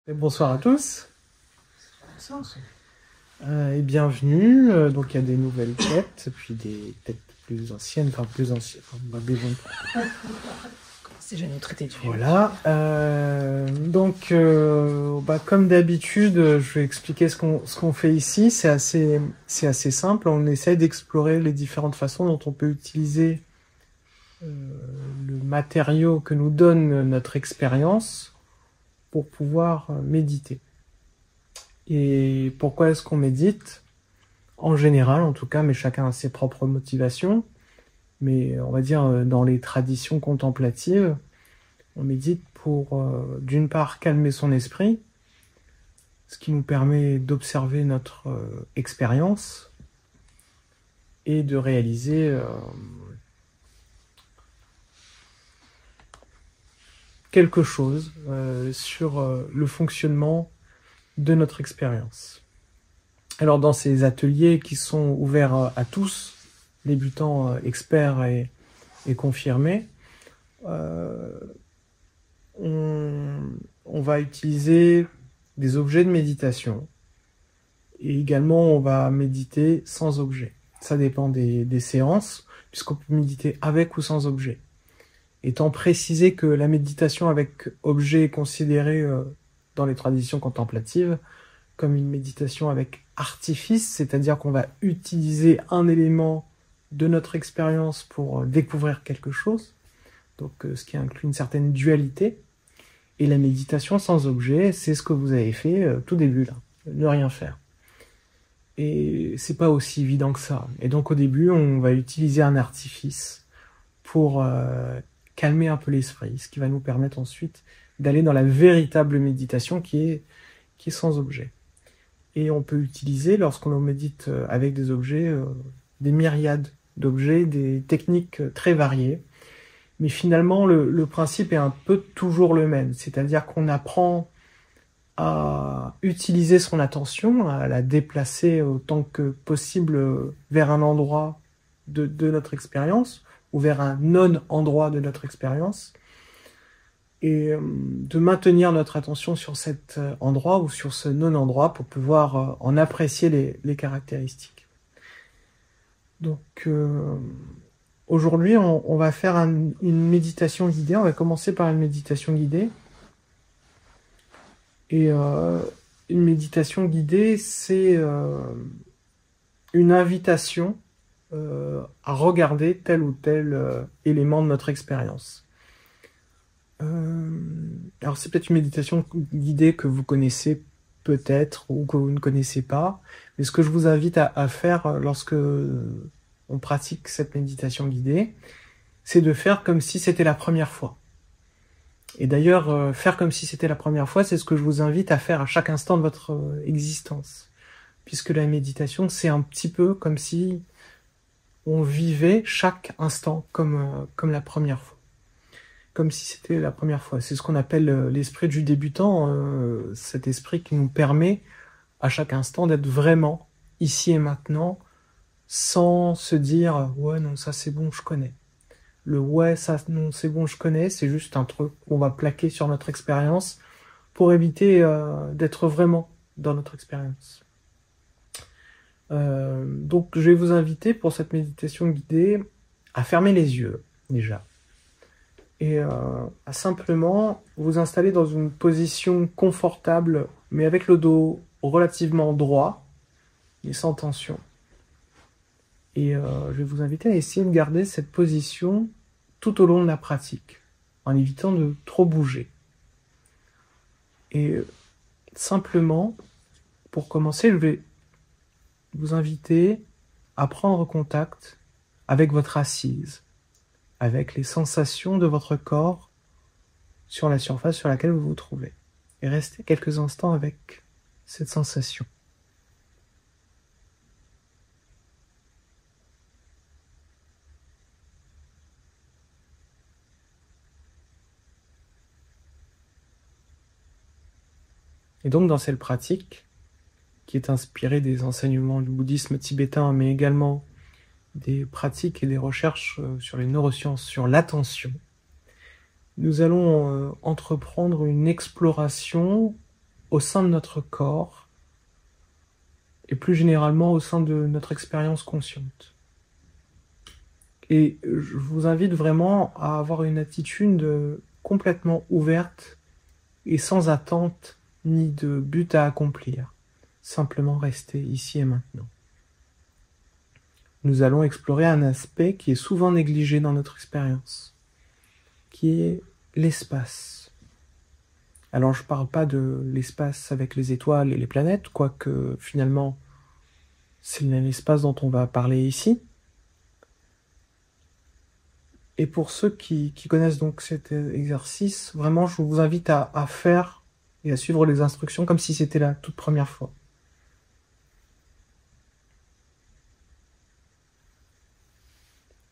Et bonsoir à tous et bienvenue. Donc il y a des nouvelles têtes, puis des têtes plus anciennes, enfin plus anciennes. C'est jamais traité de vieux. Voilà. Comme d'habitude, je vais expliquer ce qu'on fait ici. C'est assez simple. On essaie d'explorer les différentes façons dont on peut utiliser le matériau que nous donne notre expérience pour pouvoir méditer. Et pourquoi est-ce qu'on médite? En général, en tout cas, mais chacun a ses propres motivations. Mais on va dire, dans les traditions contemplatives, on médite pour, d'une part, calmer son esprit, ce qui nous permet d'observer notre expérience et de réaliser quelque chose sur le fonctionnement de notre expérience. Alors dans ces ateliers qui sont ouverts à tous, débutants, experts et confirmés, on va utiliser des objets de méditation et également on va méditer sans objet. Ça dépend des séances, puisqu'on peut méditer avec ou sans objet. Étant précisé que la méditation avec objet est considérée dans les traditions contemplatives comme une méditation avec artifice, c'est-à-dire qu'on va utiliser un élément de notre expérience pour découvrir quelque chose, donc ce qui inclut une certaine dualité. Et la méditation sans objet, c'est ce que vous avez fait tout début là, ne rien faire. Et c'est pas aussi évident que ça. Et donc au début, on va utiliser un artifice pour calmer un peu l'esprit, ce qui va nous permettre ensuite d'aller dans la véritable méditation qui est sans objet. Et on peut utiliser, lorsqu'on médite avec des objets, des myriades d'objets, des techniques très variées. Mais finalement, le principe est un peu toujours le même. C'est-à-dire qu'on apprend à utiliser son attention, à la déplacer autant que possible vers un endroit de notre expérience, ou vers un non-endroit de notre expérience, et de maintenir notre attention sur cet endroit ou sur ce non-endroit pour pouvoir en apprécier les caractéristiques. Donc aujourd'hui, on va faire une méditation guidée. On va commencer par une méditation guidée. Et une méditation guidée, c'est une invitation à regarder tel ou tel élément de notre expérience. Alors c'est peut-être une méditation guidée que vous connaissez peut-être ou que vous ne connaissez pas, mais ce que je vous invite à faire lorsque on pratique cette méditation guidée, c'est de faire comme si c'était la première fois. Et d'ailleurs, faire comme si c'était la première fois, c'est ce que je vous invite à faire à chaque instant de votre existence. Puisque la méditation, c'est un petit peu comme si on vivait chaque instant comme la première fois. Comme si c'était la première fois. C'est ce qu'on appelle l'esprit du débutant, cet esprit qui nous permet à chaque instant d'être vraiment ici et maintenant, sans se dire « ouais, non, ça c'est bon, je connais ». Le « ouais, ça non, c'est bon, je connais », c'est juste un truc qu'on va plaquer sur notre expérience pour éviter d'être vraiment dans notre expérience. Donc je vais vous inviter pour cette méditation guidée à fermer les yeux, déjà. Et à simplement vous installer dans une position confortable, mais avec le dos relativement droit et sans tension. Et je vais vous inviter à essayer de garder cette position tout au long de la pratique, en évitant de trop bouger. Et simplement, pour commencer, je vais vous inviter à prendre contact avec votre assise, avec les sensations de votre corps sur la surface sur laquelle vous vous trouvez. Et restez quelques instants avec cette sensation. Et donc dans cette pratique, qui est inspirée des enseignements du bouddhisme tibétain, mais également des pratiques et des recherches sur les neurosciences, sur l'attention, nous allons entreprendre une exploration au sein de notre corps et plus généralement au sein de notre expérience consciente. Et je vous invite vraiment à avoir une attitude complètement ouverte et sans attente ni de but à accomplir. Simplement rester ici et maintenant. Nous allons explorer un aspect qui est souvent négligé dans notre expérience, qui est l'espace. Alors je ne parle pas de l'espace avec les étoiles et les planètes, quoique finalement c'est l'espace dont on va parler ici. Et pour ceux qui connaissent donc cet exercice, vraiment je vous invite à faire et à suivre les instructions comme si c'était la toute première fois.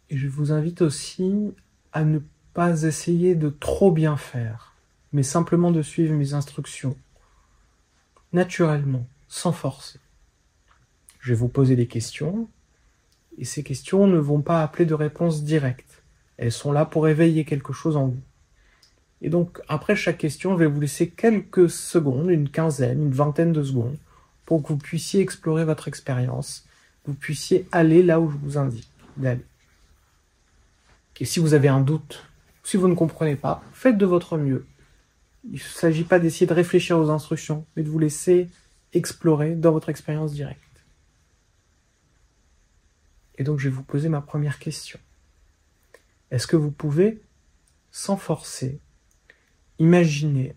Et je vous invite aussi à ne pas essayer de trop bien faire, mais simplement de suivre mes instructions, naturellement, sans forcer. Je vais vous poser des questions, et ces questions ne vont pas appeler de réponse directe. Elles sont là pour éveiller quelque chose en vous. Et donc, après chaque question, je vais vous laisser quelques secondes, une quinzaine, une vingtaine de secondes, pour que vous puissiez explorer votre expérience, que vous puissiez aller là où je vous indique d'aller. Et si vous avez un doute, si vous ne comprenez pas, faites de votre mieux. Il ne s'agit pas d'essayer de réfléchir aux instructions, mais de vous laisser explorer dans votre expérience directe. Et donc, je vais vous poser ma première question. Est-ce que vous pouvez, sans forcer, imaginer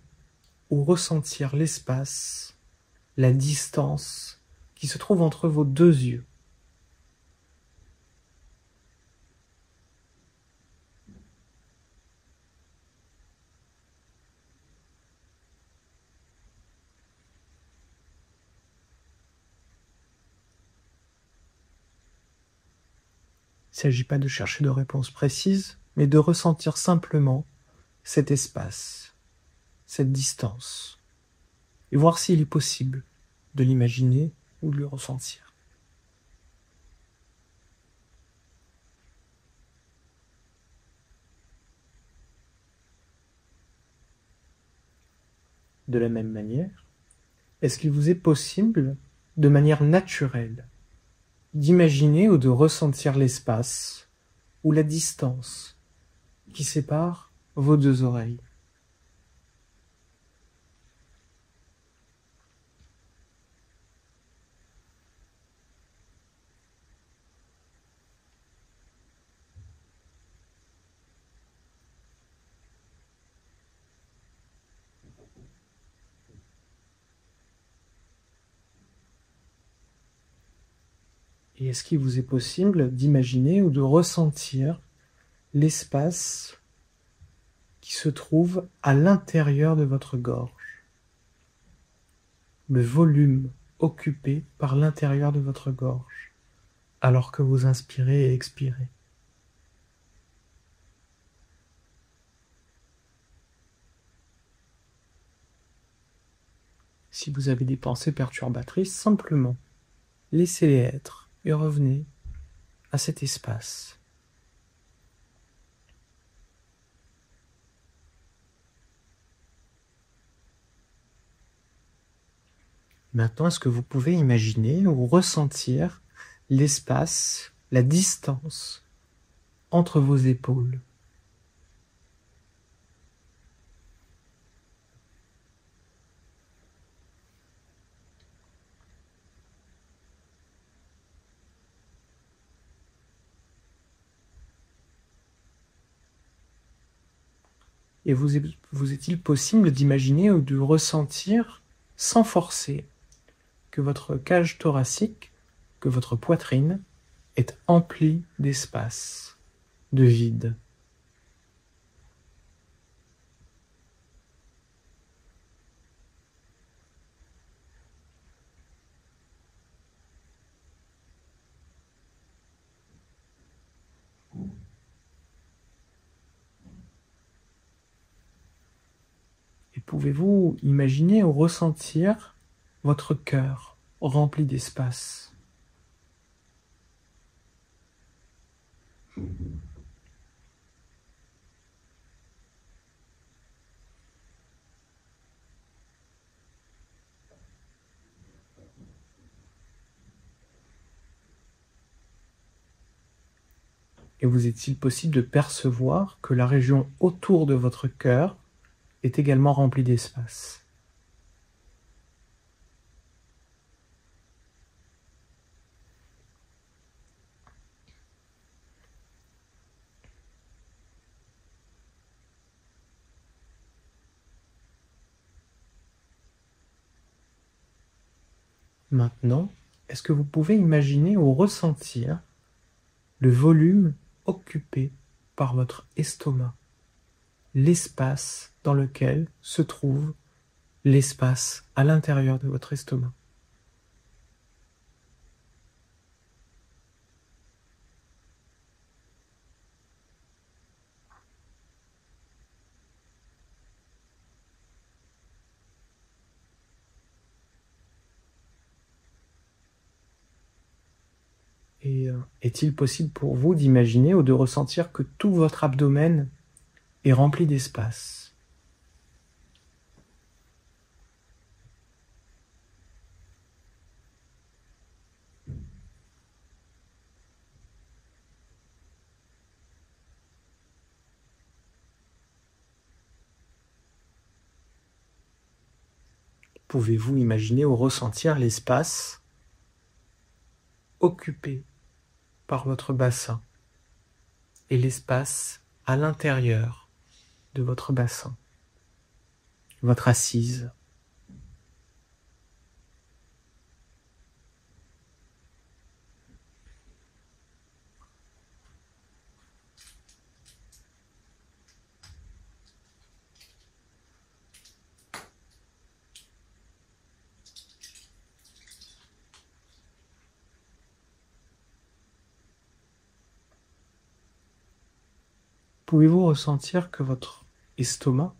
ou ressentir l'espace, la distance qui se trouve entre vos deux yeux? Il ne s'agit pas de chercher de réponse précise, mais de ressentir simplement cet espace, cette distance, et voir s'il est possible de l'imaginer ou de le ressentir. De la même manière, est-ce qu'il vous est possible, de manière naturelle, d'imaginer ou de ressentir l'espace ou la distance qui sépare vos deux oreilles? Et est-ce qu'il vous est possible d'imaginer ou de ressentir l'espace qui se trouve à l'intérieur de votre gorge? Le volume occupé par l'intérieur de votre gorge, alors que vous inspirez et expirez. Si vous avez des pensées perturbatrices, simplement laissez-les être et revenez à cet espace. Maintenant, est-ce que vous pouvez imaginer ou ressentir l'espace, la distance entre vos épaules? Et vous est-il possible d'imaginer ou de ressentir, sans forcer, que votre cage thoracique, que votre poitrine est emplie d'espace, de vide? Et pouvez-vous imaginer ou ressentir votre cœur rempli d'espace? Et vous est-il possible de percevoir que la région autour de votre cœur est également remplie d'espace? Maintenant, est-ce que vous pouvez imaginer ou ressentir le volume occupé par votre estomac, l'espace dans lequel se trouve l'espace à l'intérieur de votre estomac? Et est-il possible pour vous d'imaginer ou de ressentir que tout votre abdomen est rempli d'espace? Pouvez-vous imaginer ou ressentir l'espace occupé par votre bassin et l'espace à l'intérieur de votre bassin, votre assise? Pouvez-vous ressentir que votre estomac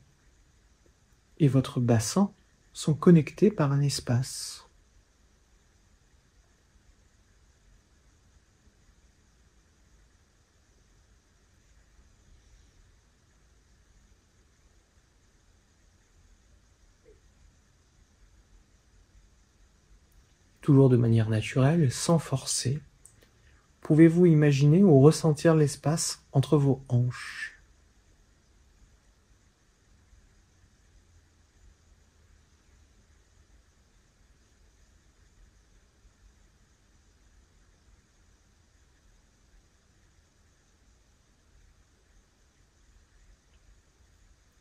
et votre bassin sont connectés par un espace? Toujours de manière naturelle, sans forcer, pouvez-vous imaginer ou ressentir l'espace entre vos hanches?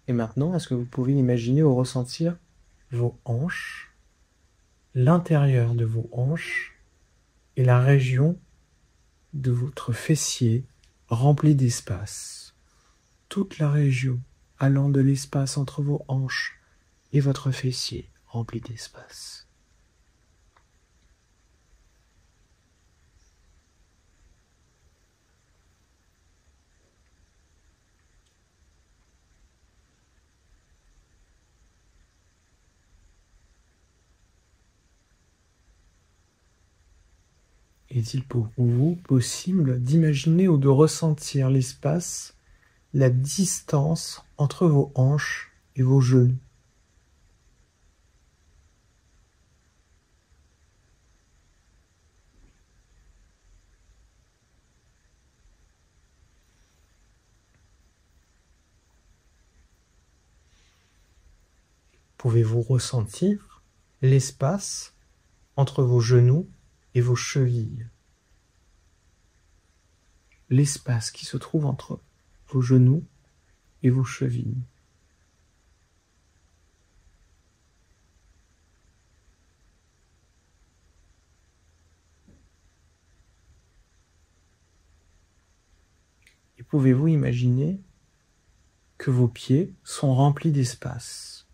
Et maintenant, est-ce que vous pouvez imaginer ou ressentir vos hanches, l'intérieur de vos hanches et la région de votre fessier remplie d'espace? Toute la région allant de l'espace entre vos hanches et votre fessier remplie d'espace. Est-il pour vous possible d'imaginer ou de ressentir l'espace, la distance entre vos hanches et vos genoux? Pouvez-vous ressentir l'espace entre vos genoux et vos chevilles? L'espace qui se trouve entre vos genoux et vos chevilles. Et pouvez-vous imaginer que vos pieds sont remplis d'espace?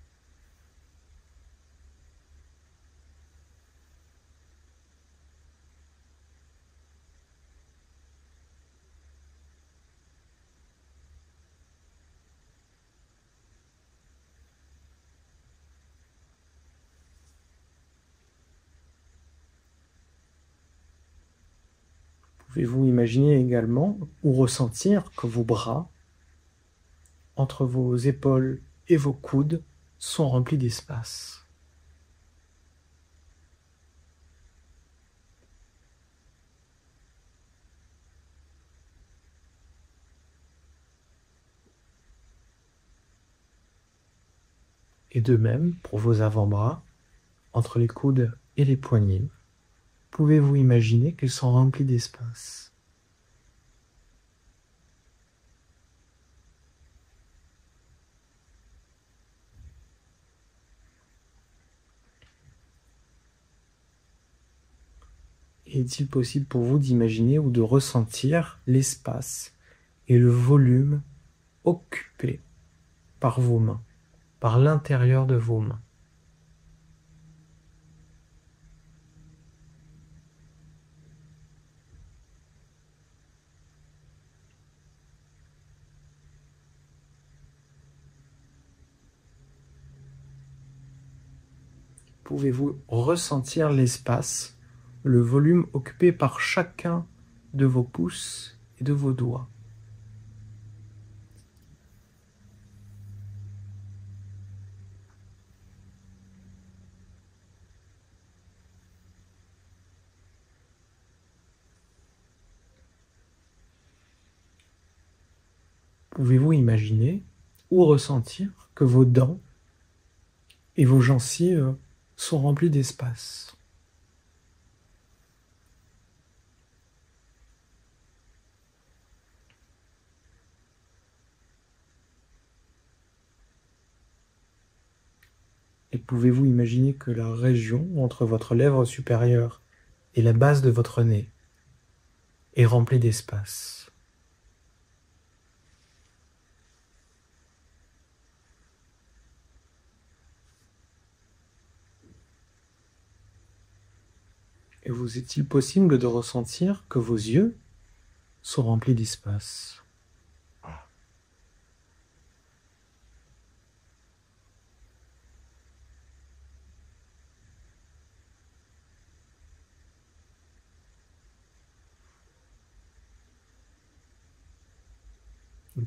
Pouvez-vous imaginer également ou ressentir que vos bras, entre vos épaules et vos coudes, sont remplis d'espace? Et de même, pour vos avant-bras, entre les coudes et les poignets, pouvez-vous imaginer qu'ils sont remplis d'espace. Est-il possible pour vous d'imaginer ou de ressentir l'espace et le volume occupé par vos mains, par l'intérieur de vos mains? Pouvez-vous ressentir l'espace, le volume occupé par chacun de vos pouces et de vos doigts? Pouvez-vous imaginer ou ressentir que vos dents et vos gencives sont remplies d'espace? Et pouvez-vous imaginer que la région entre votre lèvre supérieure et la base de votre nez est remplie d'espace? Et vous est-il possible de ressentir que vos yeux sont remplis d'espace?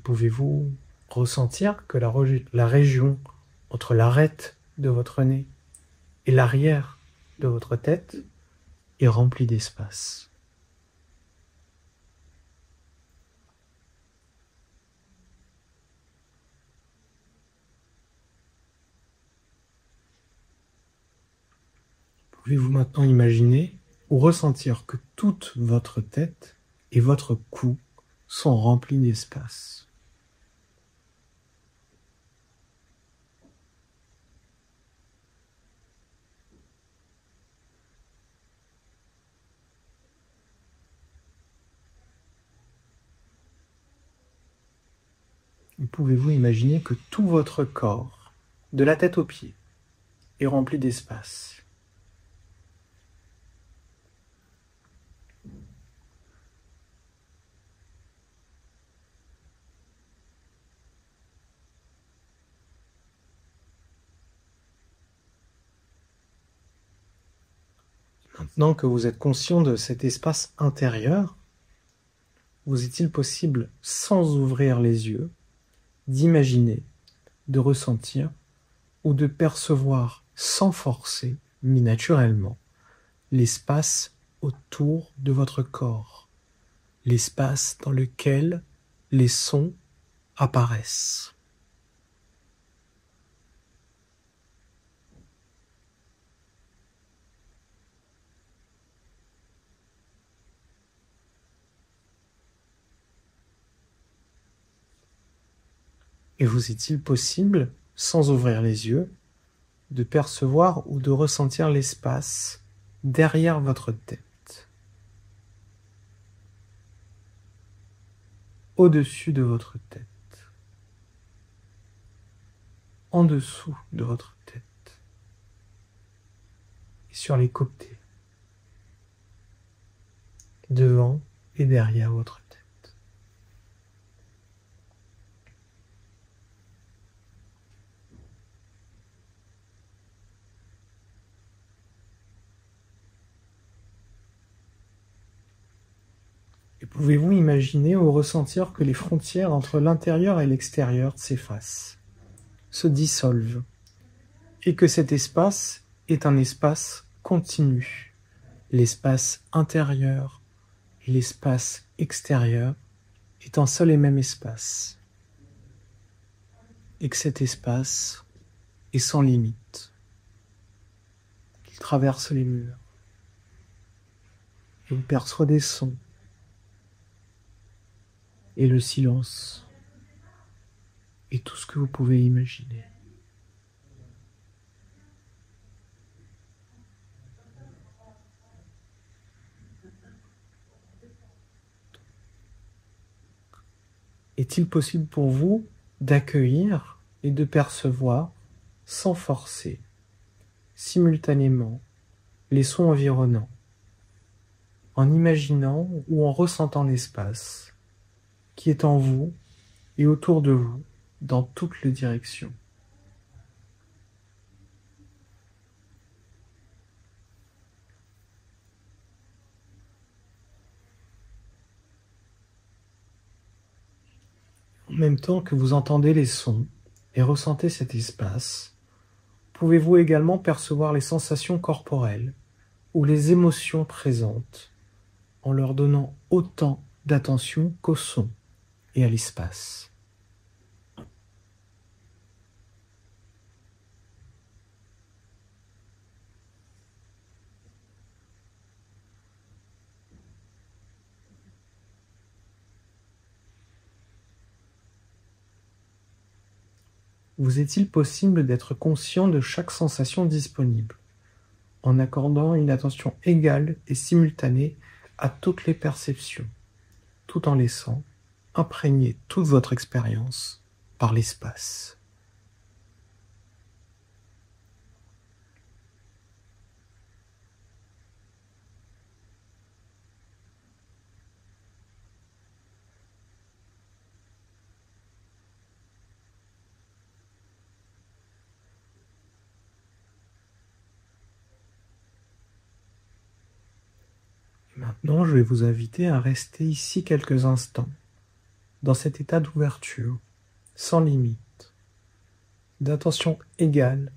Pouvez-vous ressentir que la région entre l'arête de votre nez et l'arrière de votre tête est remplie d'espace? Pouvez-vous maintenant imaginer ou ressentir que toute votre tête et votre cou sont remplis d'espace? Pouvez-vous imaginer que tout votre corps, de la tête aux pieds, est rempli d'espace? Maintenant que vous êtes conscient de cet espace intérieur, vous est-il possible, sans ouvrir les yeux, d'imaginer, de ressentir ou de percevoir sans forcer, mais naturellement, l'espace autour de votre corps, l'espace dans lequel les sons apparaissent? Et vous est-il possible, sans ouvrir les yeux, de percevoir ou de ressentir l'espace derrière votre tête, au-dessus de votre tête, en dessous de votre tête et sur les côtés, devant et derrière votre tête? Et pouvez-vous imaginer ou ressentir que les frontières entre l'intérieur et l'extérieur s'effacent, se dissolvent, et que cet espace est un espace continu, l'espace intérieur et l'espace extérieur est un seul et même espace, et que cet espace et sans limite. Il traverse les murs. Il perçoit des sons et le silence et tout ce que vous pouvez imaginer. Est-il possible pour vous d'accueillir et de percevoir, sans forcer, simultanément, les sons environnants, en imaginant ou en ressentant l'espace qui est en vous et autour de vous, dans toutes les directions? En même temps que vous entendez les sons et ressentez cet espace, pouvez-vous également percevoir les sensations corporelles ou les émotions présentes en leur donnant autant d'attention qu'au son et à l'espace. Vous est-il possible d'être conscient de chaque sensation disponible, en accordant une attention égale et simultanée à toutes les perceptions, tout en laissant imprégner toute votre expérience par l'espace? Maintenant, je vais vous inviter à rester ici quelques instants, dans cet état d'ouverture, sans limite, d'attention égale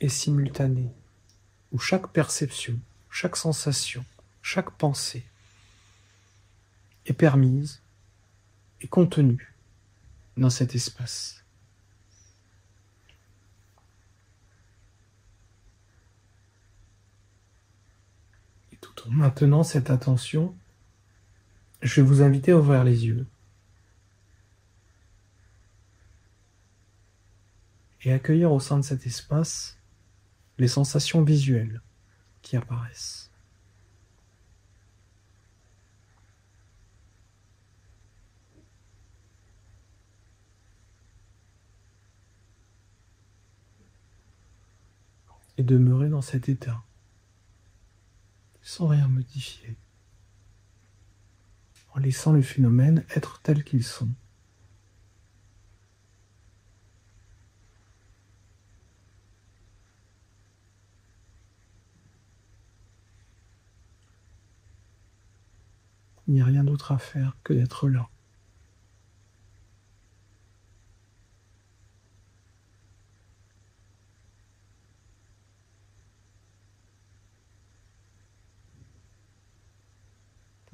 et simultanée, où chaque perception, chaque sensation, chaque pensée est permise et contenue dans cet espace. Et tout en maintenant cette attention, je vais vous inviter à ouvrir les yeux et accueillir au sein de cet espace les sensations visuelles qui apparaissent. Et demeurer dans cet état, sans rien modifier, en laissant les phénomènes être tels qu'ils sont. Il n'y a rien d'autre à faire que d'être là.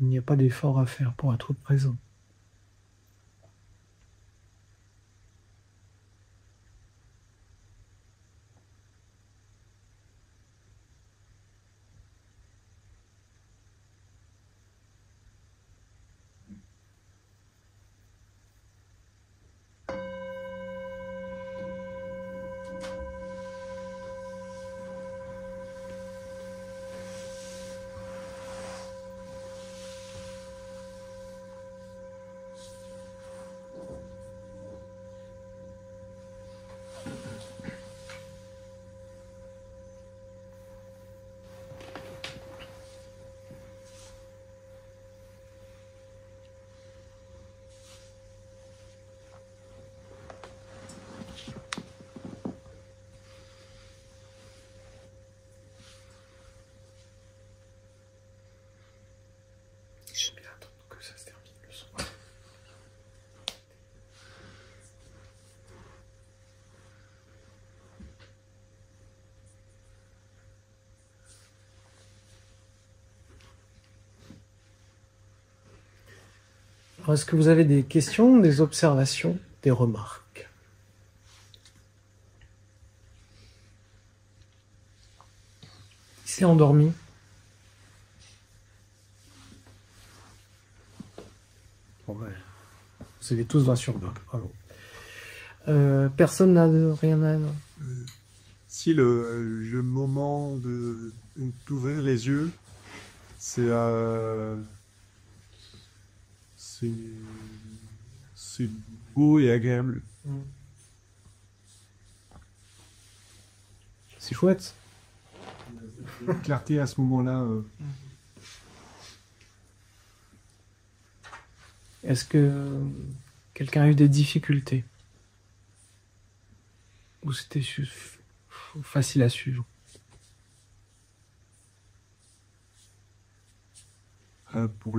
Il n'y a pas d'effort à faire pour être présent. Je vais attendre que ça se termine le son. Alors, est-ce que vous avez des questions, des observations, des remarques? s'est endormi? Bon, ouais. Vous avez tous 20 sur 20. Bravo. Personne n'a rien à... Si le moment d'ouvrir les yeux, c'est beau et agréable. C'est chouette. La clarté à ce moment-là. Est-ce que quelqu'un a eu des difficultés? Ou c'était facile à suivre? Pour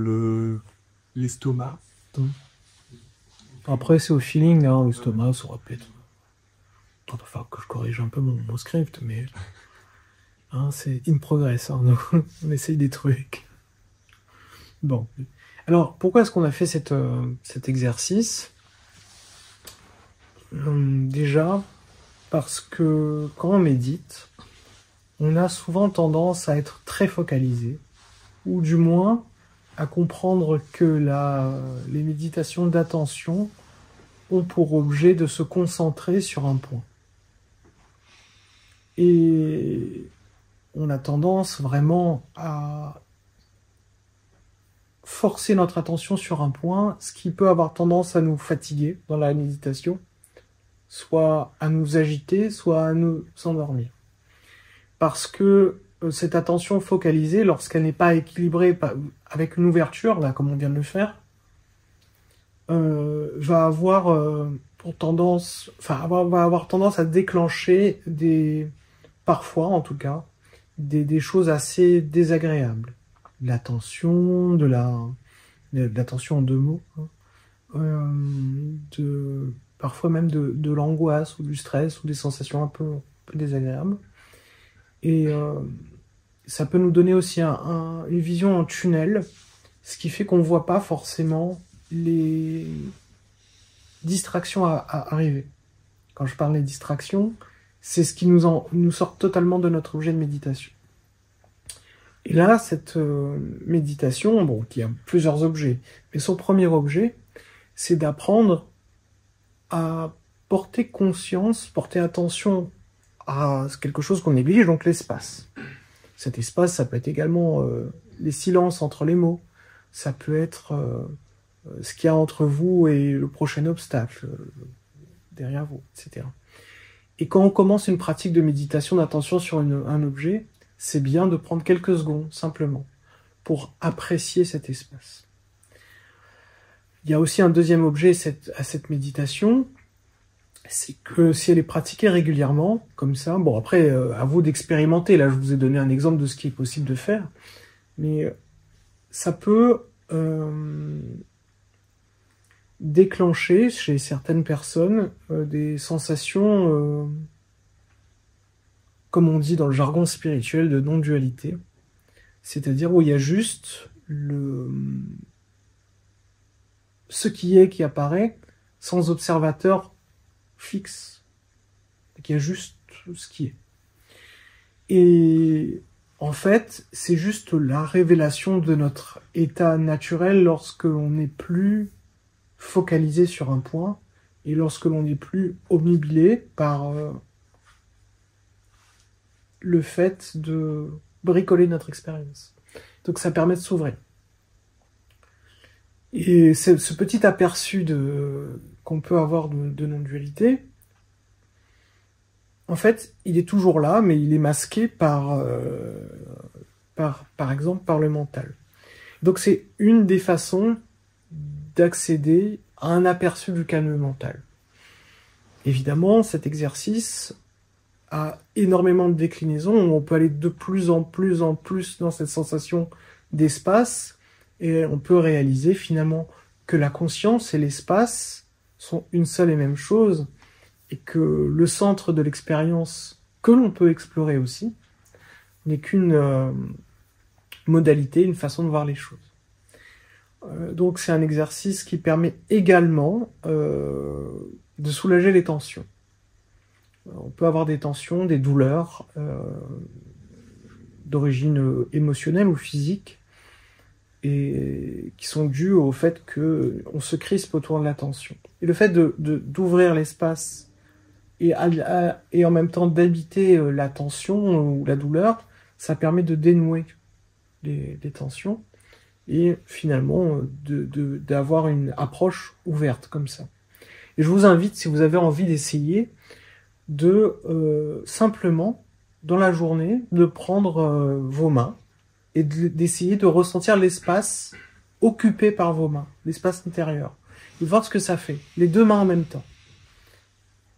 l'estomac. Après, c'est au feeling, hein, l'estomac, ça aurait pu être... Il va falloir que je corrige un peu mon script, mais... Hein, c'est in progress, hein, on essaye des trucs. Bon. Alors, pourquoi est-ce qu'on a fait cet exercice? Déjà, parce que quand on médite, on a souvent tendance à être très focalisé, ou du moins à comprendre que les méditations d'attention ont pour objet de se concentrer sur un point. Et on a tendance vraiment à forcer notre attention sur un point, ce qui peut avoir tendance à nous fatiguer dans la méditation, soit à nous agiter, soit à nous endormir. Parce que cette attention focalisée, lorsqu'elle n'est pas équilibrée avec une ouverture, là, comme on vient de le faire, va avoir tendance à déclencher parfois en tout cas, des choses assez désagréables. De la tension, de la tension en deux mots, hein, parfois même de l'angoisse ou du stress ou des sensations un peu désagréables. Et ça peut nous donner aussi une vision en tunnel, ce qui fait qu'on ne voit pas forcément les distractions à arriver. Quand je parle des distractions, c'est ce qui nous sort totalement de notre objet de méditation. Et là, cette méditation, bon, qui a plusieurs objets, mais son premier objet, c'est d'apprendre à porter conscience, porter attention à quelque chose qu'on néglige, donc l'espace. Cet espace, ça peut être également les silences entre les mots, ça peut être ce qu'il y a entre vous et le prochain obstacle, derrière vous, etc. Et quand on commence une pratique de méditation d'attention sur un objet, c'est bien de prendre quelques secondes, simplement, pour apprécier cet espace. Il y a aussi un deuxième objet à cette méditation, c'est que si elle est pratiquée régulièrement, comme ça, bon après, à vous d'expérimenter, là je vous ai donné un exemple de ce qui est possible de faire, mais ça peut déclencher chez certaines personnes des sensations, comme on dit dans le jargon spirituel, de non-dualité, c'est-à-dire où il y a juste ce qui apparaît sans observateur fixe, il y a juste ce qui est. Et en fait, c'est juste la révélation de notre état naturel lorsque l'on n'est plus focalisé sur un point et lorsque l'on n'est plus obnubilé par le fait de bricoler notre expérience. Donc ça permet de s'ouvrir. Et ce petit aperçu qu'on peut avoir de non-dualité, en fait, il est toujours là, mais il est masqué par exemple, par le mental. Donc c'est une des façons d'accéder à un aperçu du calme mental. Évidemment, cet exercice a énormément de déclinaisons, on peut aller de plus en plus dans cette sensation d'espace, et on peut réaliser finalement que la conscience et l'espace sont une seule et même chose, et que le centre de l'expérience, que l'on peut explorer aussi, n'est qu'une modalité, une façon de voir les choses. Donc c'est un exercice qui permet également de soulager les tensions. On peut avoir des tensions, des douleurs, d'origine émotionnelle ou physique, et qui sont dues au fait que on se crispe autour de l'attention. Et le fait d'ouvrir l'espace et en même temps d'habiter la tension ou la douleur, ça permet de dénouer les tensions et finalement d'avoir une approche ouverte comme ça. Et je vous invite, si vous avez envie d'essayer, de simplement, dans la journée, de prendre vos mains et d'essayer de ressentir l'espace occupé par vos mains, l'espace intérieur, et voir ce que ça fait, les deux mains en même temps.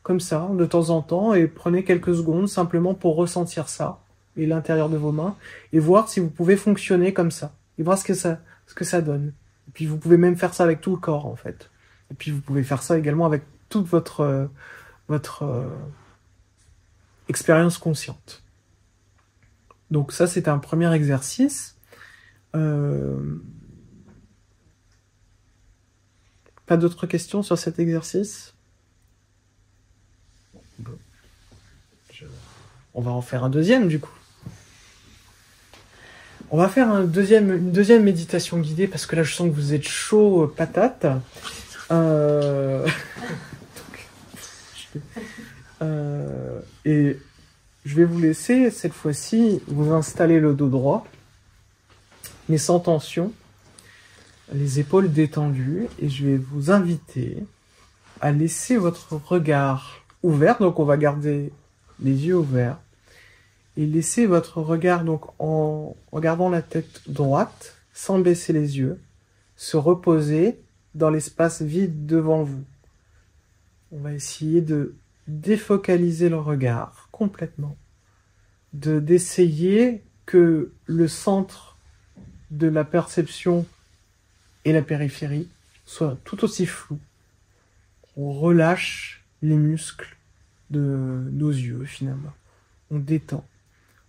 Comme ça, de temps en temps, et prenez quelques secondes simplement pour ressentir ça, et l'intérieur de vos mains, et voir si vous pouvez fonctionner comme ça, et voir ce que ça donne. Et puis vous pouvez même faire ça avec tout le corps, en fait. Et puis vous pouvez faire ça également avec toute votre expérience consciente. Donc ça, c'est un premier exercice. Pas d'autres questions sur cet exercice? Bon. On va en faire un deuxième, du coup. On va faire une deuxième méditation guidée, parce que là, je sens que vous êtes chaud patate. Et je vais vous laisser, cette fois-ci, vous installer le dos droit, mais sans tension, les épaules détendues, et je vais vous inviter à laisser votre regard ouvert, donc on va garder les yeux ouverts, et laissez votre regard, donc en gardant la tête droite, sans baisser les yeux, se reposer dans l'espace vide devant vous. On va essayer de défocaliser le regard complètement, d'essayer que le centre de la perception et la périphérie soient tout aussi flous. On relâche les muscles de nos yeux, finalement. On détend.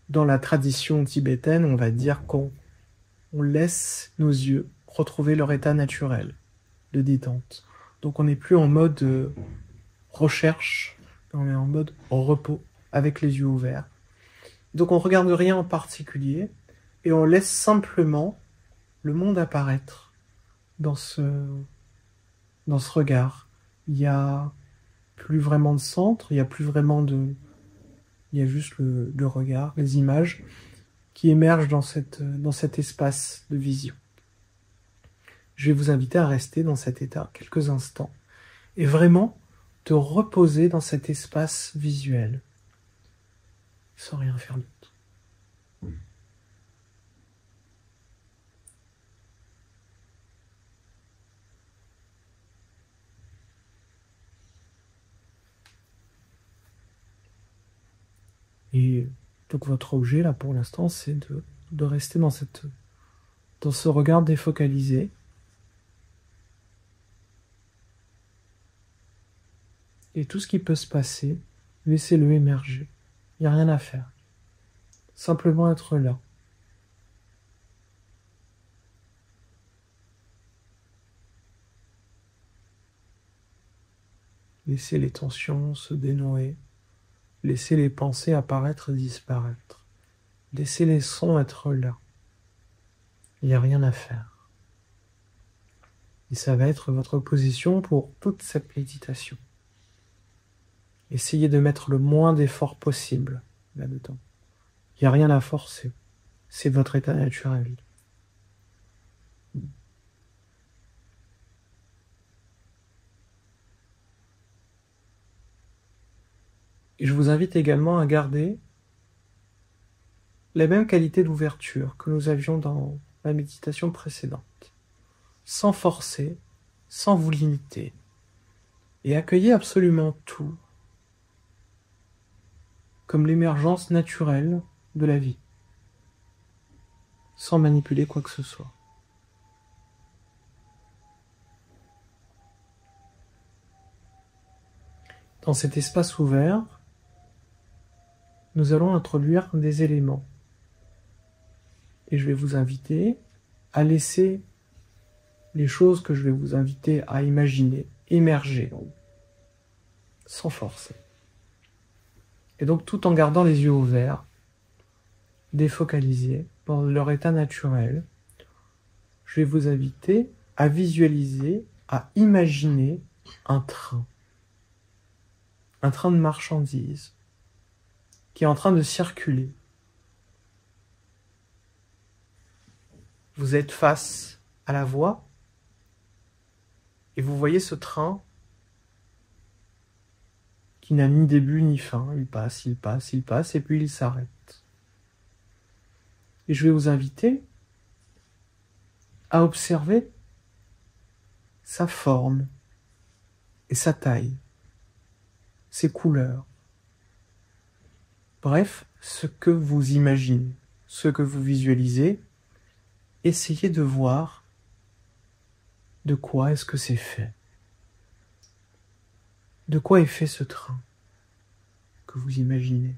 Dans la tradition tibétaine, on va dire qu'on laisse nos yeux retrouver leur état naturel de détente. Donc on n'est plus en mode recherche, on est en mode repos, avec les yeux ouverts. Donc on ne regarde rien en particulier, et on laisse simplement le monde apparaître dans ce regard. Il n'y a plus vraiment de centre, il n'y a plus vraiment de... Il y a juste le regard, les images qui émergent dans cet espace de vision. Je vais vous inviter à rester dans cet état quelques instants et vraiment te reposer dans cet espace visuel sans rien faire d'autre. Et donc votre objet là pour l'instant, c'est de rester dans ce regard défocalisé. Et tout ce qui peut se passer, laissez-le émerger. Il n'y a rien à faire. Simplement être là. Laissez les tensions se dénouer. Laissez les pensées apparaître et disparaître. Laissez les sons être là. Il n'y a rien à faire. Et ça va être votre position pour toute cette méditation. Essayez de mettre le moins d'efforts possible là-dedans. Il n'y a rien à forcer. C'est votre état naturel. Et je vous invite également à garder la même qualité d'ouverture que nous avions dans la méditation précédente. Sans forcer, sans vous limiter. Et accueillez absolument tout comme l'émergence naturelle de la vie, sans manipuler quoi que ce soit. Dans cet espace ouvert, nous allons introduire des éléments. Et je vais vous inviter à laisser les choses que je vais vous inviter à imaginer émerger, sans forcer. Et donc tout en gardant les yeux ouverts, défocalisés dans leur état naturel. Je vais vous inviter à visualiser, à imaginer un train de marchandises qui est en train de circuler. Vous êtes face à la voie et vous voyez ce train qui n'a ni début ni fin. Il passe, et puis il s'arrête. Et je vais vous inviter à observer sa forme et sa taille, ses couleurs. Bref, ce que vous imaginez, ce que vous visualisez, essayez de voir de quoi est-ce que c'est fait. De quoi est fait ce train que vous imaginez?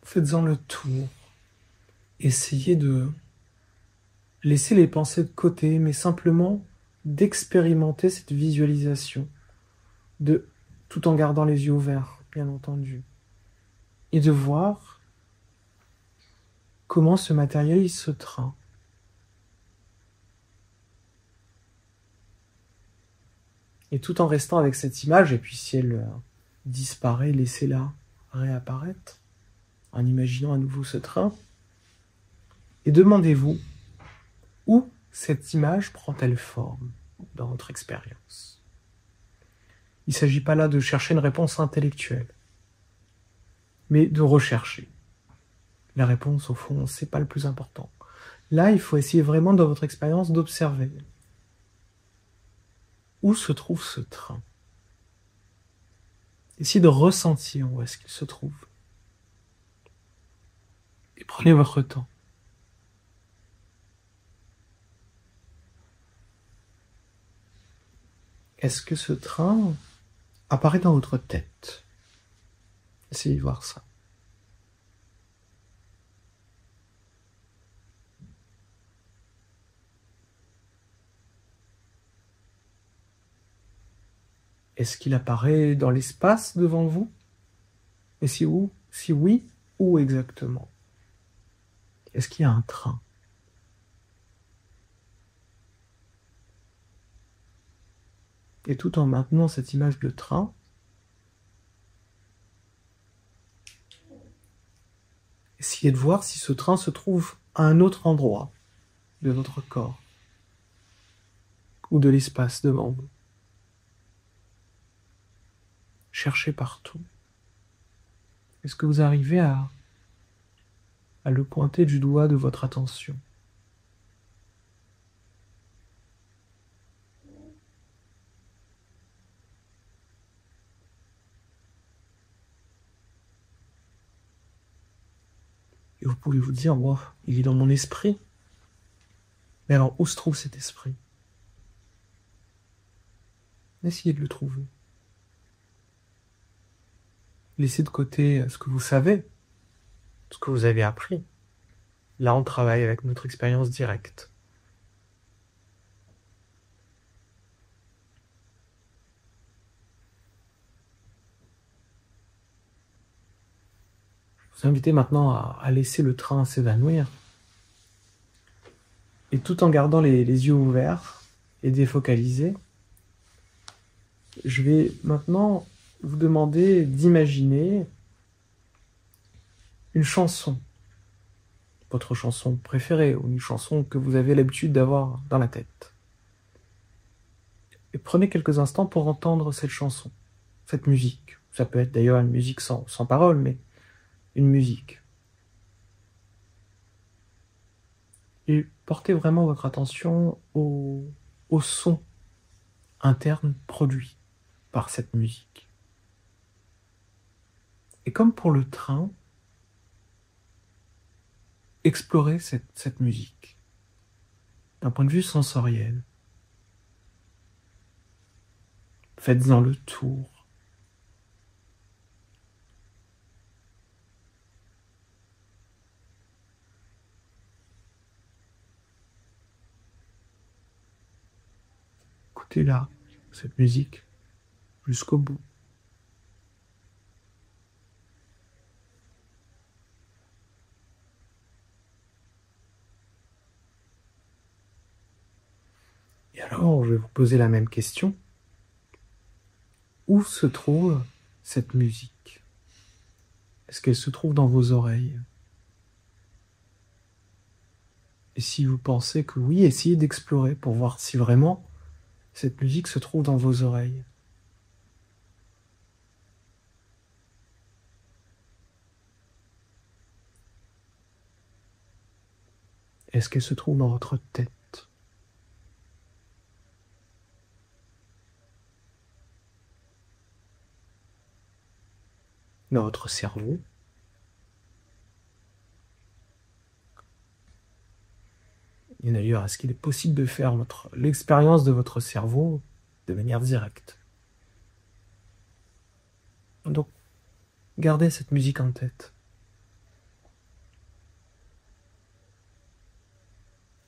Faites-en le tour. Essayez de laisser les pensées de côté, mais simplement d'expérimenter cette visualisation, tout en gardant les yeux ouverts, bien entendu, et de voir comment se matérialise ce train. Et tout en restant avec cette image, et puis si elle disparaît, laissez-la réapparaître, en imaginant à nouveau ce train, et demandez-vous où cette image prend-elle forme dans votre expérience. Il ne s'agit pas là de chercher une réponse intellectuelle, mais de rechercher. La réponse, au fond, c'est pas le plus important. Là, il faut essayer vraiment, dans votre expérience, d'observer où se trouve ce train. Essayez de ressentir où est-ce qu'il se trouve. Et prenez votre temps. Est-ce que ce train apparaît dans votre tête? Essayez de voir ça. Est-ce qu'il apparaît dans l'espace devant vous? Et si oui, où exactement? Est-ce qu'il y a un train? Et tout en maintenant cette image de train, essayez de voir si ce train se trouve à un autre endroit de votre corps ou de l'espace devant vous. Cherchez partout. Est-ce que vous arrivez à le pointer du doigt de votre attention? Et vous pouvez vous dire, wow, il est dans mon esprit. Mais alors, où se trouve cet esprit? Essayez de le trouver. Laissez de côté ce que vous savez, ce que vous avez appris. Là, on travaille avec notre expérience directe. Je vous invite maintenant à laisser le train s'évanouir. Et tout en gardant les yeux ouverts et défocalisés, je vais maintenant vous demander d'imaginer une chanson, votre chanson préférée, ou une chanson que vous avez l'habitude d'avoir dans la tête. Et prenez quelques instants pour entendre cette chanson, cette musique. Ça peut être d'ailleurs une musique sans parole, mais une musique. Et portez vraiment votre attention au son interne produit par cette musique. Et comme pour le train, explorez cette musique d'un point de vue sensoriel. Faites-en le tour. Écoutez-la, cette musique, jusqu'au bout. Et alors, je vais vous poser la même question. Où se trouve cette musique? Est-ce qu'elle se trouve dans vos oreilles? Et si vous pensez que oui, essayez d'explorer pour voir si vraiment cette musique se trouve dans vos oreilles. Est-ce qu'elle se trouve dans votre tête? Dans votre cerveau? Et d'ailleurs, est-ce qu'il est possible de faire l'expérience de votre cerveau de manière directe? Donc, gardez cette musique en tête.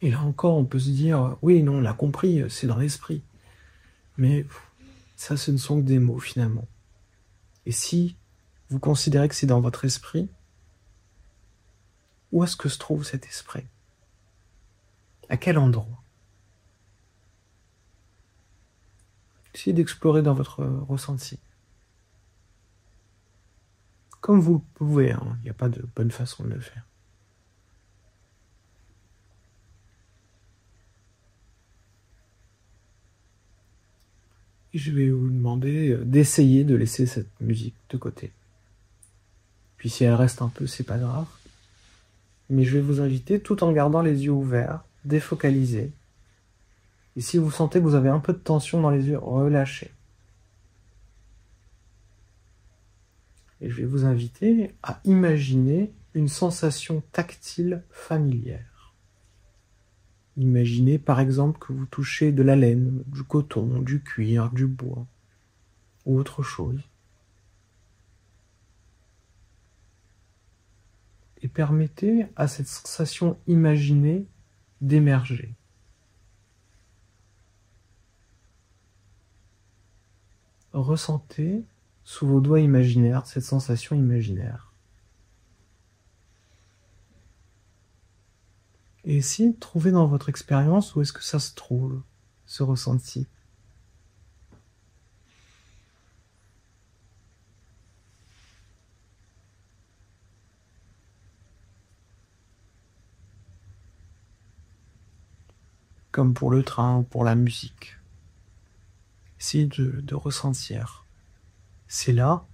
Et là encore, on peut se dire, oui, non, on l'a compris, c'est dans l'esprit. Mais ça, ce ne sont que des mots, finalement. Et si vous considérez que c'est dans votre esprit, où est-ce que se trouve cet esprit? À quel endroit? Essayez d'explorer dans votre ressenti. Comme vous le pouvez, il n'y a pas de bonne façon de le faire. Et je vais vous demander d'essayer de laisser cette musique de côté. Puis si elle reste un peu, c'est pas grave. Mais je vais vous inviter, tout en gardant les yeux ouverts, défocaliser. Et si vous sentez que vous avez un peu de tension dans les yeux, relâchez. Et je vais vous inviter à imaginer une sensation tactile familière. Imaginez par exemple que vous touchez de la laine, du coton, du cuir, du bois, ou autre chose. Et permettez à cette sensation imaginée d'émerger. Ressentez sous vos doigts imaginaires cette sensation imaginaire. Et essayez de trouver dans votre expérience où est-ce que ça se trouve, ce ressenti. Comme pour le train ou pour la musique. Essayez de ressentir. C'est là,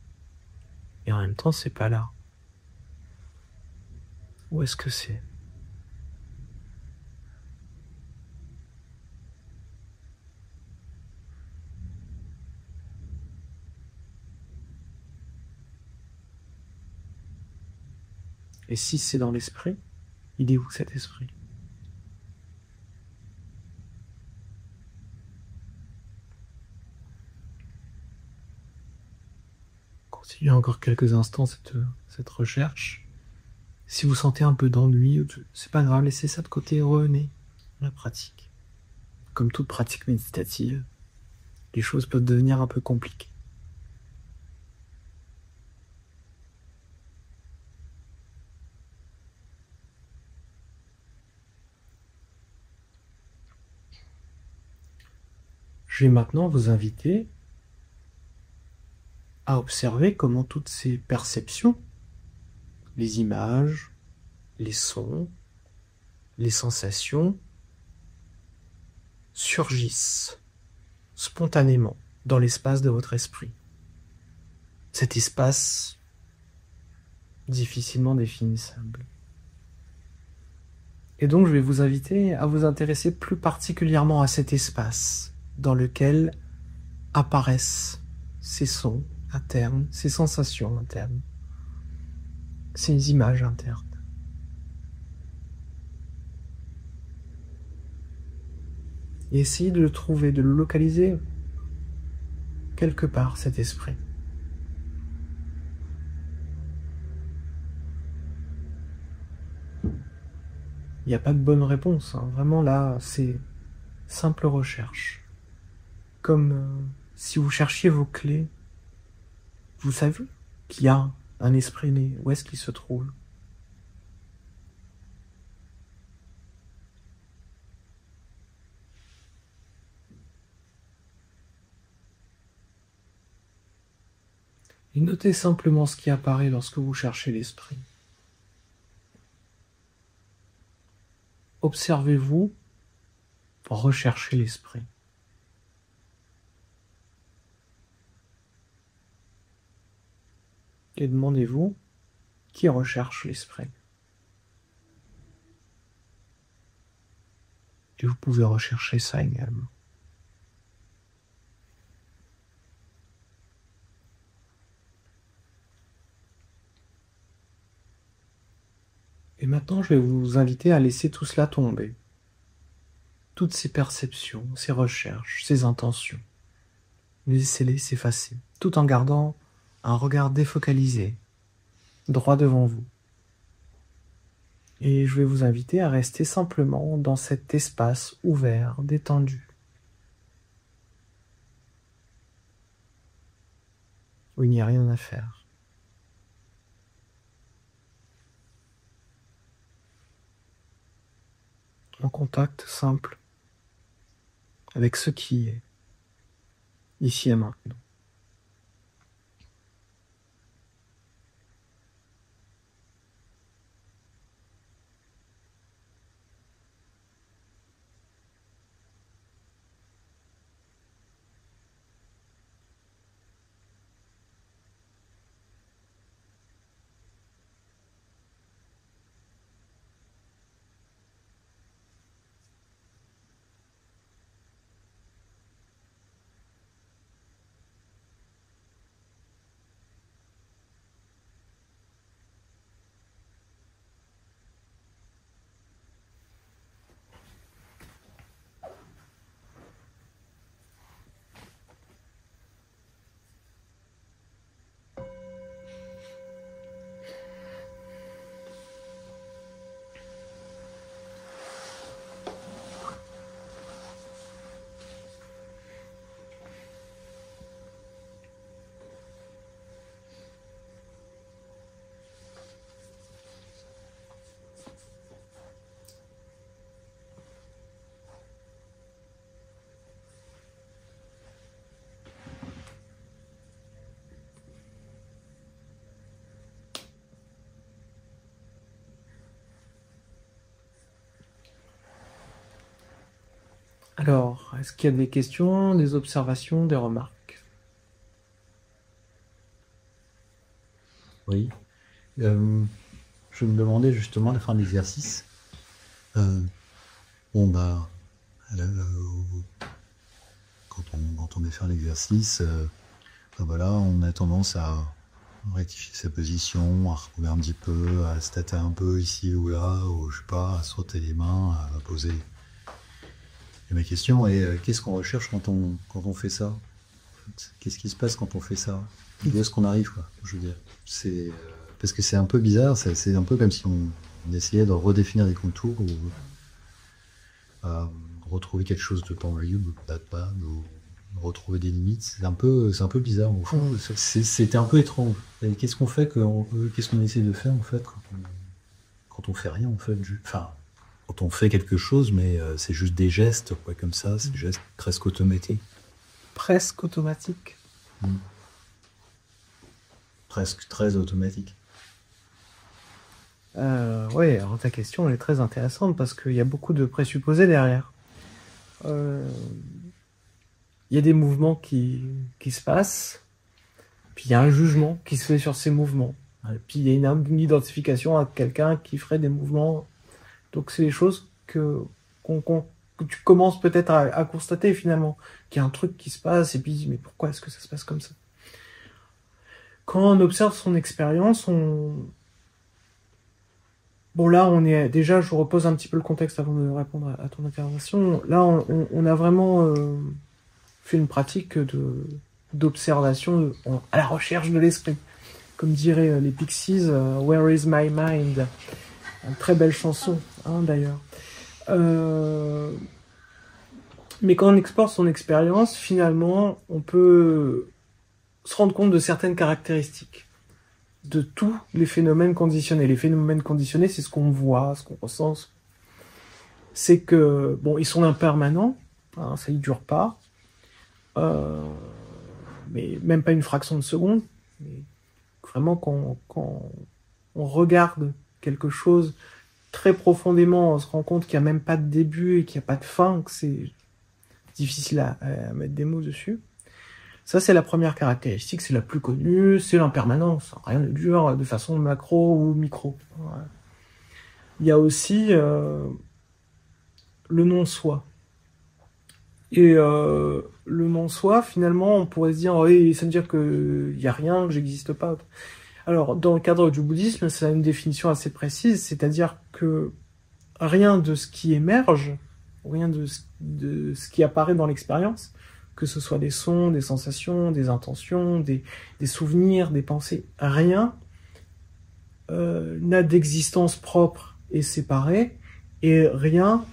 et en même temps c'est pas là. Où est-ce que c'est? Et si c'est dans l'esprit, il est où cet esprit? Continuez encore quelques instants cette recherche. Si vous sentez un peu d'ennui, c'est pas grave, laissez ça de côté et revenez à la pratique. Comme toute pratique méditative, les choses peuvent devenir un peu compliquées. Je vais maintenant vous inviter à observer comment toutes ces perceptions, les images, les sons, les sensations, surgissent spontanément dans l'espace de votre esprit. Cet espace difficilement définissable. Et donc je vais vous inviter à vous intéresser plus particulièrement à cet espace dans lequel apparaissent ces sons internes, ces sensations internes, ces images internes. Et essayez de le trouver, de le localiser quelque part, cet esprit. Il n'y a pas de bonne réponse, hein. Vraiment là, c'est simple recherche. Comme si vous cherchiez vos clés, vous savez qu'il y a un esprit né. Où est-ce qu'il se trouve? Et notez simplement ce qui apparaît lorsque vous cherchez l'esprit. Observez-vous pour rechercher l'esprit. Et demandez-vous qui recherche l'esprit. Et vous pouvez rechercher ça également. Et maintenant, je vais vous inviter à laisser tout cela tomber. Toutes ces perceptions, ces recherches, ces intentions. Laissez-les s'effacer, tout en gardant un regard défocalisé, droit devant vous. Et je vais vous inviter à rester simplement dans cet espace ouvert, détendu, où il n'y a rien à faire. En contact simple avec ce qui est, ici et maintenant. Alors, est-ce qu'il y a des questions, des observations, des remarques? Oui. Je me demandais justement à la fin de l'exercice. Bon, bah, quand on met faire l'exercice, bah voilà, on a tendance à rectifier sa position, à retrouver un petit peu, à se tâter un peu ici ou là, ou je sais pas, à se frotter les mains, à poser. Et ma question est, qu'est-ce qu'on recherche quand on fait ça? En fait, qu'est-ce qui se passe quand on fait ça? Où est-ce qu'on arrive, quoi? Je veux dire, c'est parce que c'est un peu bizarre, c'est un peu comme si on essayait de redéfinir des contours ou retrouver quelque chose de tangible, peut-être pas, ou retrouver des limites. C'est un peu bizarre au fond. C'était un peu étrange. Et qu'est-ce qu'on fait, qu'est-ce qu'on essaie de faire en fait quand on fait rien en fait, enfin. Quand on fait quelque chose, mais c'est juste des gestes, quoi, comme ça, c'est des gestes presque automatiques. Presque automatique. Presque très automatique. Oui, alors ta question elle est très intéressante parce qu'il y a beaucoup de présupposés derrière. Il y a des mouvements qui se passent, puis il y a un jugement qui se fait sur ces mouvements. Et puis il y a une identification à quelqu'un qui ferait des mouvements. Donc c'est des choses que tu commences peut-être à constater finalement, qu'il y a un truc qui se passe, et puis mais pourquoi est-ce que ça se passe comme ça? Quand on observe son expérience, bon là on est déjà, je repose un petit peu le contexte avant de répondre à ton intervention. Là on a vraiment fait une pratique d'observation à la recherche de l'esprit. Comme diraient les Pixies, Where is my mind? Une très belle chanson, hein, d'ailleurs. Mais quand on explore son expérience, finalement, on peut se rendre compte de certaines caractéristiques de tous les phénomènes conditionnés. Les phénomènes conditionnés, c'est ce qu'on voit, ce qu'on ressent. C'est que, bon, ils sont impermanents, hein, ça ne dure pas, mais même pas une fraction de seconde. mais vraiment quand on regarde quelque chose très profondément, on se rend compte qu'il n'y a même pas de début et qu'il n'y a pas de fin, que c'est difficile à mettre des mots dessus. Ça, c'est la première caractéristique, c'est la plus connue, c'est l'impermanence. Rien ne dure de façon macro ou micro. Voilà. Il y a aussi le non-soi. Et le non-soi, finalement, on pourrait se dire, oui, ça veut dire qu'il n'y a rien, que j'existe pas. Alors, dans le cadre du bouddhisme, c'est une définition assez précise, c'est-à-dire que rien de ce qui émerge, rien de ce qui apparaît dans l'expérience, que ce soit des sons, des sensations, des intentions, des souvenirs, des pensées, rien n'a d'existence propre et séparée, et rien...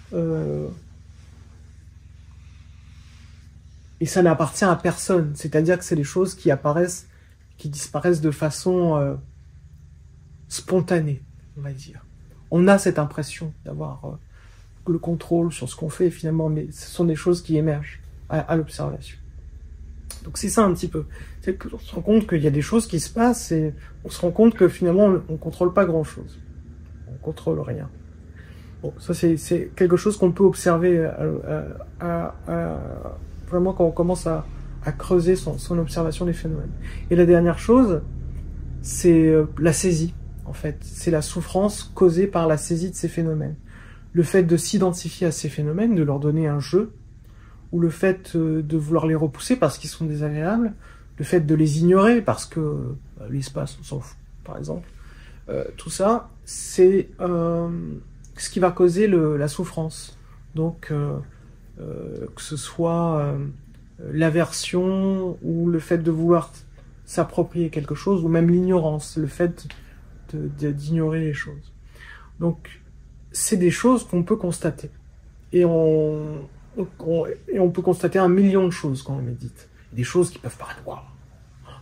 et ça n'appartient à personne, c'est-à-dire que c'est des choses qui apparaissent, qui disparaissent de façon spontanée, on va dire. On a cette impression d'avoir le contrôle sur ce qu'on fait, finalement, mais ce sont des choses qui émergent à l'observation. Donc c'est ça un petit peu. C'est qu'on se rend compte qu'il y a des choses qui se passent et on se rend compte que finalement on ne contrôle pas grand-chose. On ne contrôle rien. Bon, ça c'est quelque chose qu'on peut observer vraiment quand on commence à creuser son observation des phénomènes. Et la dernière chose, c'est la saisie, en fait. C'est la souffrance causée par la saisie de ces phénomènes. Le fait de s'identifier à ces phénomènes, de leur donner un jeu, ou le fait de vouloir les repousser parce qu'ils sont désagréables, le fait de les ignorer parce que l'espace, on s'en fout, par exemple. Tout ça, c'est ce qui va causer la souffrance. Donc, que ce soit l'aversion ou le fait de vouloir s'approprier quelque chose, ou même l'ignorance, le fait d'ignorer les choses. Donc, c'est des choses qu'on peut constater. Et on peut constater 1 million de choses quand on médite. Des choses qui peuvent paraître, waouh,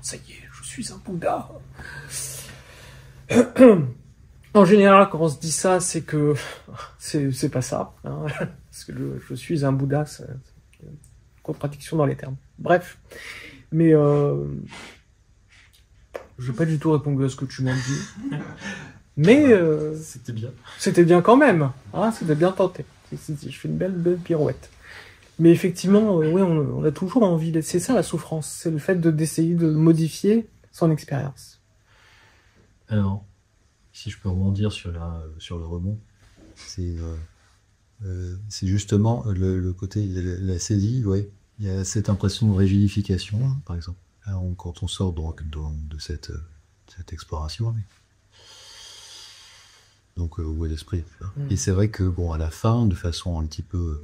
ça y est, je suis un Bouddha. En général, quand on se dit ça, c'est que c'est pas ça. Hein, parce que je suis un Bouddha, c'est une contradiction dans les termes. Bref. Mais je n'ai pas du tout répondu à ce que tu m'as dit. Mais C'était bien. C'était bien quand même. Hein, c'était bien tenté. Je fais une belle pirouette. Mais effectivement, oui, on a toujours envie. C'est ça la souffrance. C'est le fait d'essayer de modifier son expérience. Alors, si je peux rebondir sur le rebond, c'est justement le côté la saisie, ouais. Il y a cette impression de rigidification, hein, par exemple. Alors, quand on sort de cette exploration, donc voie d'esprit. Et c'est vrai que bon, à la fin, de façon un petit peu,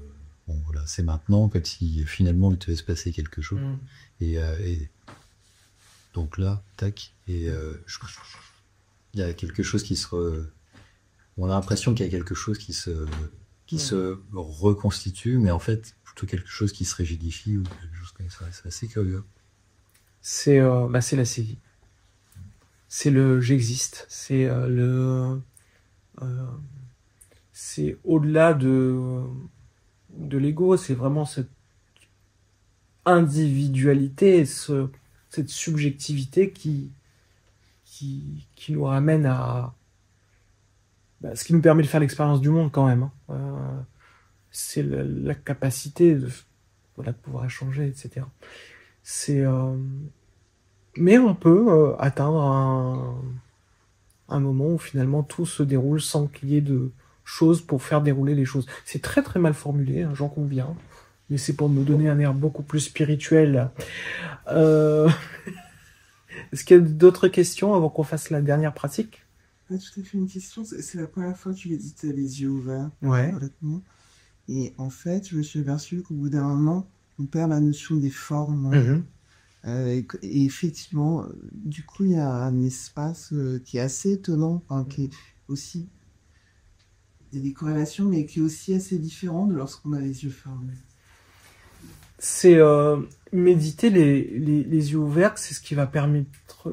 bon voilà, c'est maintenant, comme si finalement il devait se passer quelque chose. Et donc là, tac, et il y a quelque chose qui on a l'impression qu'il y a quelque chose qui se reconstitue, mais en fait plutôt quelque chose qui se rigidifie ou quelque chose comme ça. C'est assez curieux. C'est la saisie. C'est le j'existe. C'est c'est au-delà de l'ego. C'est vraiment cette individualité, cette subjectivité qui nous ramène à ce qui nous permet de faire l'expérience du monde quand même. Hein. C'est la capacité de pouvoir échanger, etc. Mais on peut atteindre un moment où finalement tout se déroule sans qu'il y ait de choses pour faire dérouler les choses. C'est très très mal formulé, hein, j'en conviens, mais c'est pour me donner un air beaucoup plus spirituel. Est-ce qu'il y a d'autres questions avant qu'on fasse la dernière pratique? Tout à fait une question. C'est la première fois que tu méditais les yeux ouverts. Ouais. Honnêtement. Et en fait, je me suis aperçu qu'au bout d'un moment, on perd la notion des formes. Et effectivement, du coup, il y a un espace qui est assez étonnant, hein, qui est aussi... Il y a des corrélations, mais qui est aussi assez différent de lorsqu'on a les yeux fermés. C'est méditer les yeux ouverts, c'est ce qui va permettre...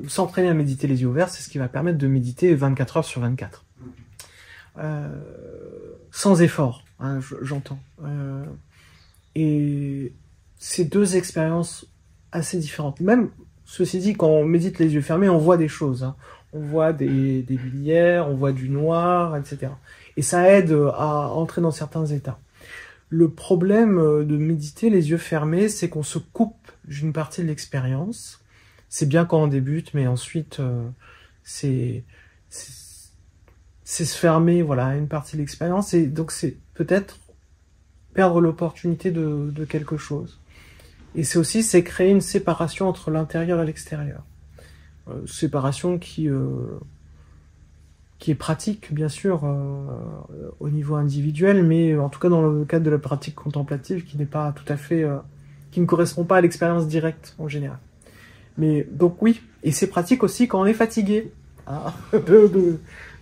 S'entraîner à méditer les yeux ouverts, c'est ce qui va permettre de méditer 24 heures sur 24. Sans effort, hein, j'entends. Et c'est deux expériences assez différentes. Même Ceci dit, quand on médite les yeux fermés, on voit des choses. Hein. On voit des lumières, on voit du noir, etc. Et ça aide à entrer dans certains états. Le problème de méditer les yeux fermés, c'est qu'on se coupe d'une partie de l'expérience. C'est bien quand on débute, mais ensuite, c'est se fermer, voilà, à une partie de l'expérience. Et donc, c'est peut-être perdre l'opportunité de quelque chose. Et c'est créer une séparation entre l'intérieur et l'extérieur. Séparation qui est pratique, bien sûr, au niveau individuel, mais en tout cas dans le cadre de la pratique contemplative, qui n'est pas tout à fait, qui ne correspond pas à l'expérience directe en général. Mais donc oui, et c'est pratique aussi quand on est fatigué. Hein,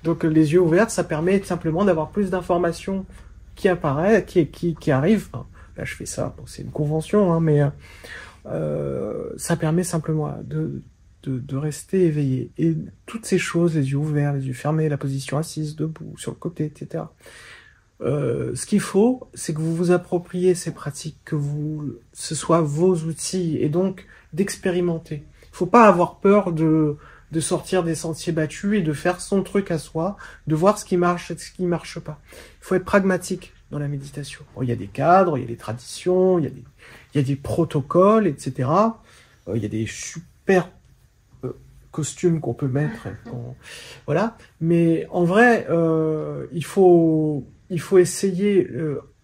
donc les yeux ouverts, ça permet simplement d'avoir plus d'informations qui apparaissent, qui arrivent. Enfin, là, je fais ça, bon, c'est une convention, hein, mais ça permet simplement de rester éveillé. Et toutes ces choses, les yeux ouverts, les yeux fermés, la position assise, debout, sur le côté, etc. Ce qu'il faut, c'est que vous vous appropriez ces pratiques, ce soit vos outils, et donc d'expérimenter. Il faut pas avoir peur de sortir des sentiers battus et de faire son truc à soi, de voir ce qui marche et ce qui marche pas. Il faut être pragmatique dans la méditation. Bon, il y a des cadres, il y a des traditions, il y a des protocoles, etc. Il y a des super costumes qu'on peut mettre, voilà. Mais en vrai, il faut essayer,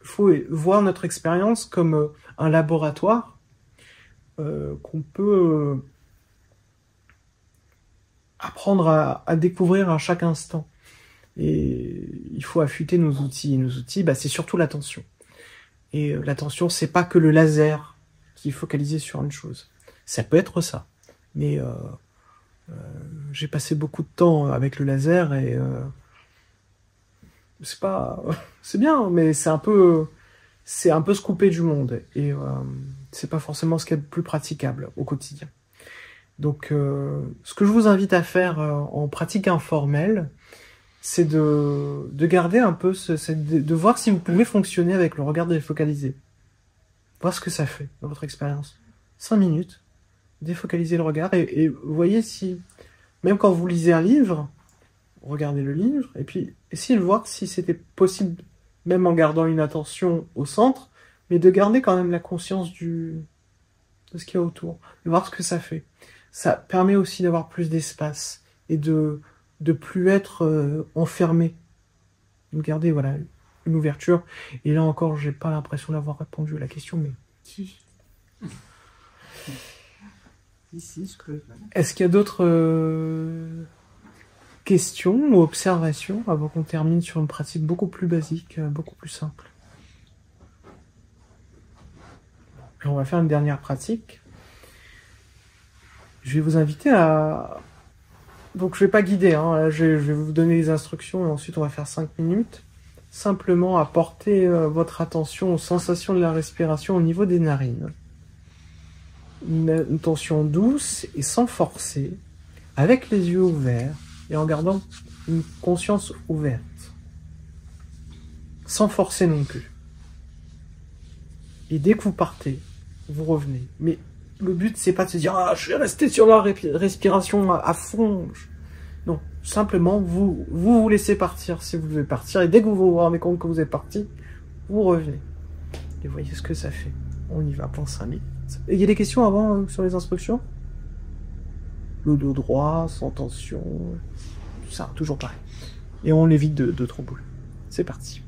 faut voir notre expérience comme un laboratoire qu'on peut apprendre à découvrir à chaque instant. Et il faut affûter nos outils. Et nos outils, c'est surtout l'attention. Et l'attention, c'est pas que le laser qui est focalisé sur une chose. Ça peut être ça. Mais j'ai passé beaucoup de temps avec le laser et c'est bien, mais c'est un peu se couper du monde. Et c'est pas forcément ce qui est le plus praticable au quotidien. Donc, ce que je vous invite à faire en pratique informelle, c'est de garder un peu, de voir si vous pouvez fonctionner avec le regard défocalisé. Voir ce que ça fait dans votre expérience. 5 minutes, défocaliser le regard et voyez si, même quand vous lisez un livre, regardez le livre et puis essayez de voir si c'était possible, même en gardant une attention au centre, mais de garder quand même la conscience de ce qu'il y a autour, de voir ce que ça fait. Ça permet aussi d'avoir plus d'espace et de plus être enfermé. De garder, voilà, une ouverture. Et là encore, j'ai pas l'impression d'avoir répondu à la question, mais... Est-ce qu'il y a d'autres questions ou observations avant qu'on termine sur une pratique beaucoup plus basique, beaucoup plus simple? Et on va faire une dernière pratique. Je vais vous inviter à... Donc je vais pas guider, hein. Je vais vous donner les instructions et ensuite on va faire 5 minutes. Simplement à porter votre attention aux sensations de la respiration au niveau des narines. Une tension douce et sans forcer, avec les yeux ouverts et en gardant une conscience ouverte. Sans forcer non plus. Et dès que vous partez, vous revenez. Mais le but, c'est pas de se dire « Ah, je vais rester sur la respiration à fond ». Non, simplement, vous laissez partir si vous devez partir. Et dès que vous vous rendez compte que vous êtes parti, vous revenez. Et voyez ce que ça fait. On y va pour 5 minutes. Et il y a des questions avant sur les instructions? Le dos droit, sans tension, tout ça, toujours pareil. Et on évite de trop bouger. C'est parti.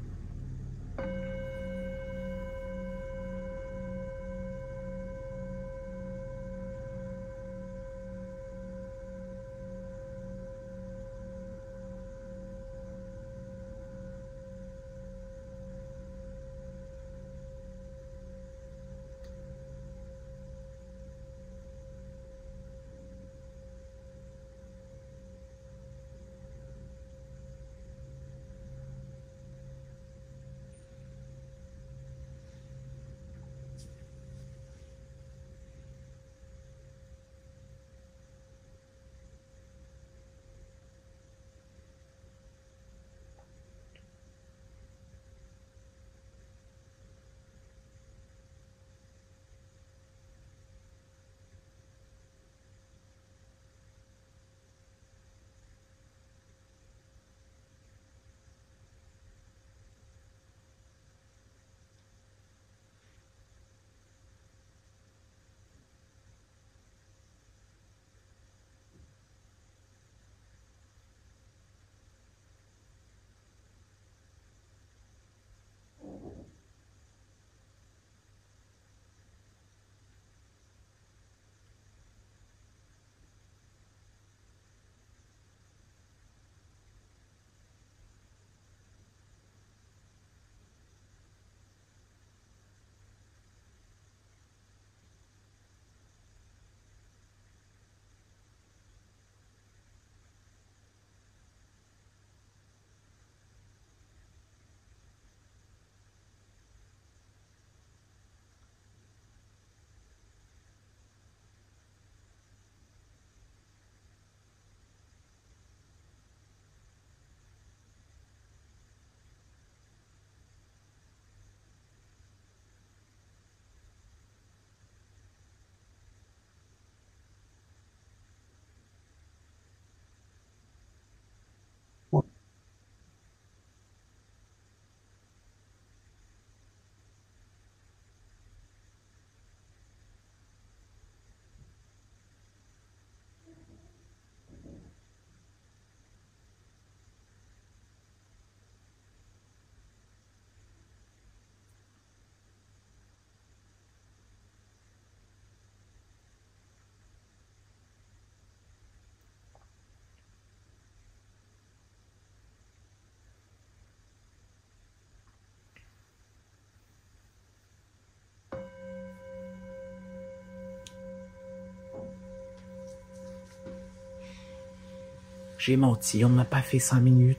J'ai menti, on n'a pas fait 5 minutes.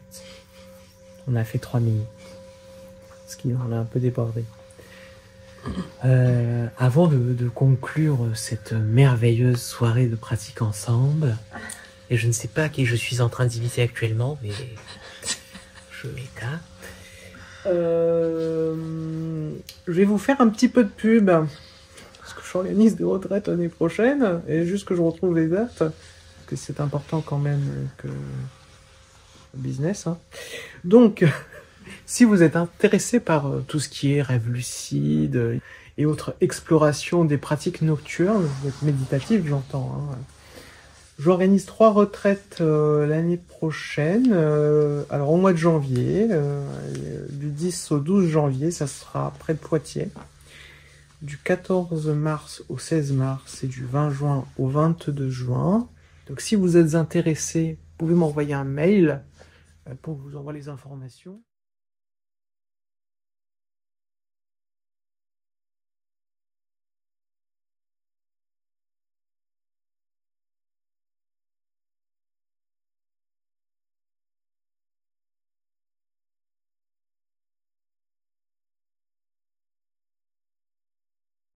On a fait 3 minutes. Parce qu'on a un peu débordé. Avant de conclure cette merveilleuse soirée de pratique ensemble, et je ne sais pas qui je suis en train d'imiter actuellement, mais je m'écarte. Je vais vous faire un petit peu de pub, parce que j'organise des retraites l'année prochaine, et juste que je retrouve les dates, parce que c'est important quand même que le business. Hein. Donc, si vous êtes intéressé par tout ce qui est rêve lucide et autres explorations des pratiques nocturnes, méditatives j'entends, hein, j'organise 3 retraites l'année prochaine, alors au mois de janvier, du 10 au 12 janvier, ça sera près de Poitiers, du 14 mars au 16 mars et du 20 juin au 22 juin. Donc si vous êtes intéressé, vous pouvez m'envoyer un mail pour vous envoyer les informations.